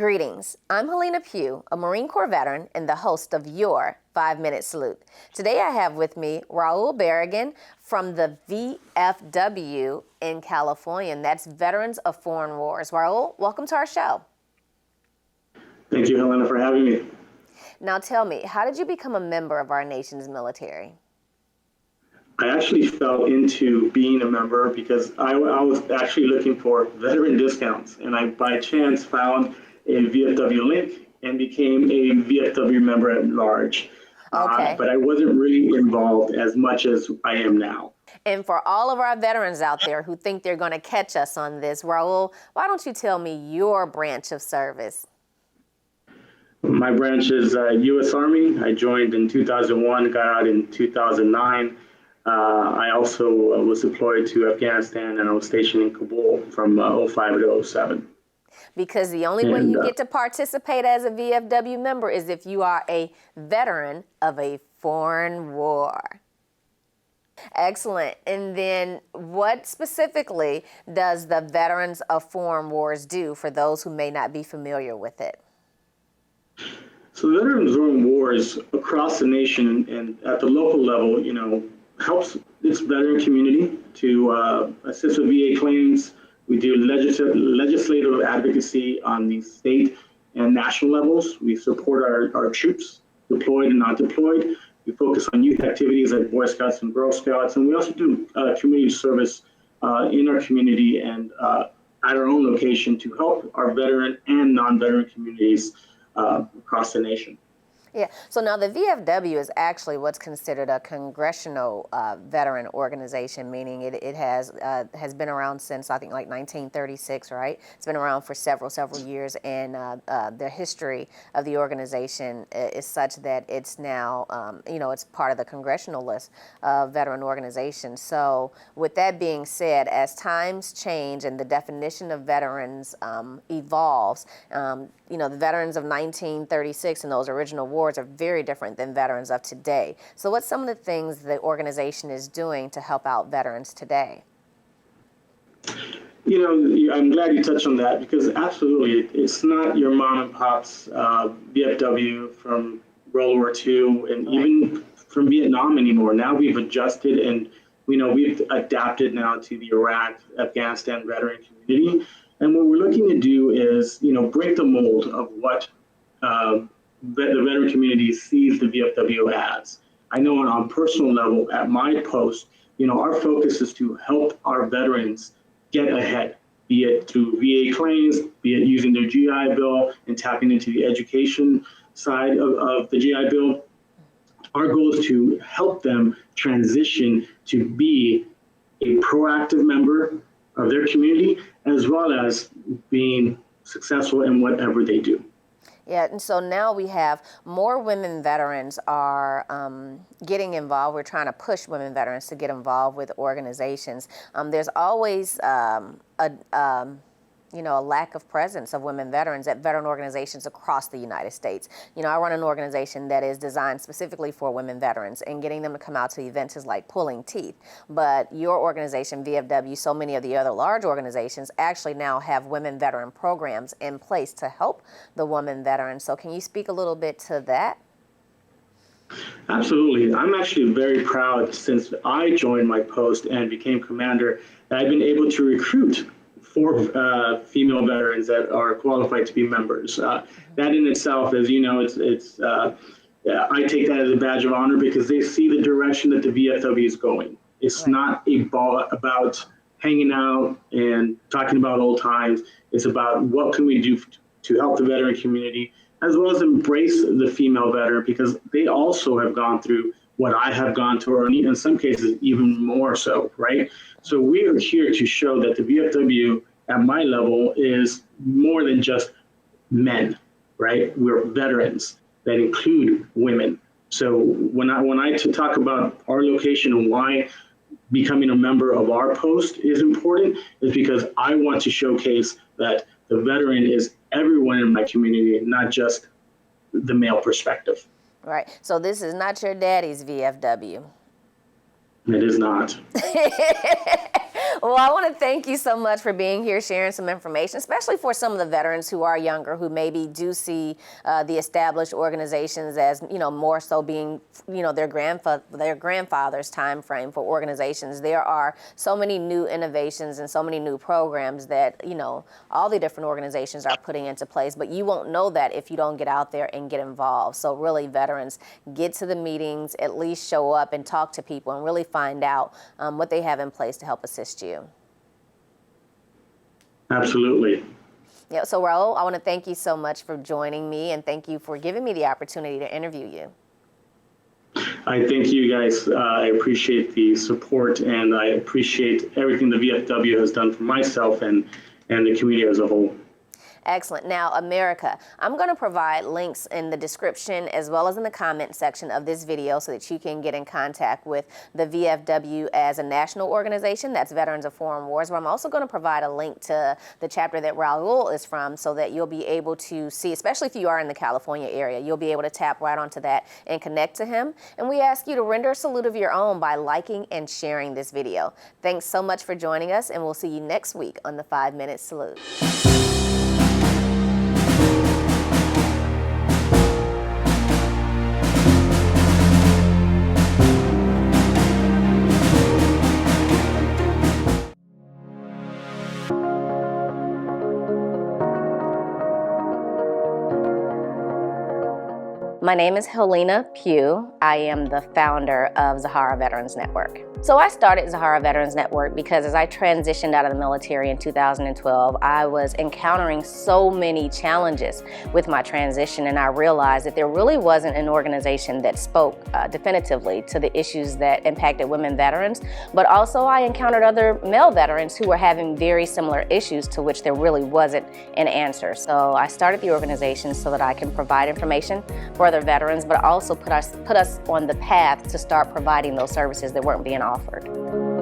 Greetings. I'm Hellena Pugh, a Marine Corps veteran and the host of your 5-Minute Salute. Today I have with me Raul Barragan from the VFW in California, and that's Veterans of Foreign Wars. Raul, welcome to our show. Thank you, Hellena, for having me. Now tell me, how did you become a member of our nation's military? I actually fell into being a member because I was actually looking for veteran discounts, and I by chance found a VFW link and became a VFW member at large. Okay. But I wasn't really involved as much as I am now. And for all of our veterans out there who think they're going to catch us on this, Raul, why don't you tell me your branch of service? My branch is U.S. Army. I joined in 2001, got out in 2009. I also was deployed to Afghanistan, and I was stationed in Kabul from 05 to 07. Because the only way you get to participate as a VFW member is if you are a veteran of a foreign war. Excellent. And then what specifically does the Veterans of Foreign Wars do for those who may not be familiar with it? So the Veterans of Foreign Wars across the nation and at the local level, helps this veteran community to assist with VA claims. We do legislative advocacy on the state and national levels. We support our troops, deployed and not deployed. We focus on youth activities like Boy Scouts and Girl Scouts, and we also do community service in our community and at our own location to help our veteran and non-veteran communities across the nation. Yeah, so now the VFW is actually what's considered a Congressional Veteran Organization, meaning it has been around since, I think, like 1936, right? It's been around for several years, and the history of the organization is such that it's now, it's part of the congressional list of veteran organizations. So with that being said, as times change and the definition of veterans evolves, the veterans of 1936 and those original wars are very different than veterans of today. So what's some of the things the organization is doing to help out veterans today? I'm glad you touched on that because absolutely, it's not your mom and pop's VFW from World War II and even from Vietnam anymore. Now we've adjusted and, we've adapted now to the Iraq, Afghanistan veteran community. And what we're looking to do is, break the mold of what the veteran community sees the VFW as. I know on a personal level, at my post, our focus is to help our veterans get ahead, be it through VA claims, be it using their GI Bill and tapping into the education side of the GI Bill. Our goal is to help them transition to be a proactive member of their community, as well as being successful in whatever they do. Yeah, and so now we have more women veterans are getting involved. We're trying to push women veterans to get involved with organizations. There's always a lack of presence of women veterans at veteran organizations across the United States. I run an organization that is designed specifically for women veterans, and getting them to come out to events is like pulling teeth. But your organization, VFW, so many of the other large organizations actually now have women veteran programs in place to help the woman veterans. So can you speak a little bit to that? Absolutely. I'm actually very proud since I joined my post and became commander that I've been able to recruit 4 female veterans that are qualified to be members. That in itself, as you know, I take that as a badge of honor because they see the direction that the VFW is going. It's not about hanging out and talking about old times. It's about what can we do to help the veteran community, as well as embrace the female veteran because they also have gone through what I have gone through, or in some cases even more so, right? So we are here to show that the VFW at my level is more than just men, right? We're veterans that include women. So when I talk about our location and why becoming a member of our post is important, is because I want to showcase that the veteran is everyone in my community, not just the male perspective. Right. So this is not your daddy's VFW. It is not. Well, I want to thank you so much for being here, sharing some information, especially for some of the veterans who are younger, who maybe do see the established organizations as, more so being, their grandfather's time frame for organizations. There are so many new innovations and so many new programs that, all the different organizations are putting into place, but you won't know that if you don't get out there and get involved. So really, veterans, get to the meetings, at least show up and talk to people and really find out what they have in place to help assist you. Absolutely. Yeah, so Raul, I want to thank you so much for joining me, and thank you for giving me the opportunity to interview you. I thank you guys. I appreciate the support, and I appreciate everything the VFW has done for myself and the community as a whole. Excellent. Now, America, I'm going to provide links in the description as well as in the comment section of this video so that you can get in contact with the VFW as a national organization. That's Veterans of Foreign Wars, where I'm also going to provide a link to the chapter that Raul is from so that you'll be able to see, especially if you are in the California area, you'll be able to tap right onto that and connect to him. And we ask you to render a salute of your own by liking and sharing this video. Thanks so much for joining us, and we'll see you next week on the 5-Minute Salute. My name is Hellena Pugh. I am the founder of ZaharaVeterans Network. So I started ZaharaVeterans Network because as I transitioned out of the military in 2012, I was encountering so many challenges with my transition, and I realized that there really wasn't an organization that spoke definitively to the issues that impacted women veterans, but also I encountered other male veterans who were having very similar issues to which there really wasn't an answer. So I started the organization so that I can provide information for other veterans, but also put us on the path to start providing those services that weren't being offered.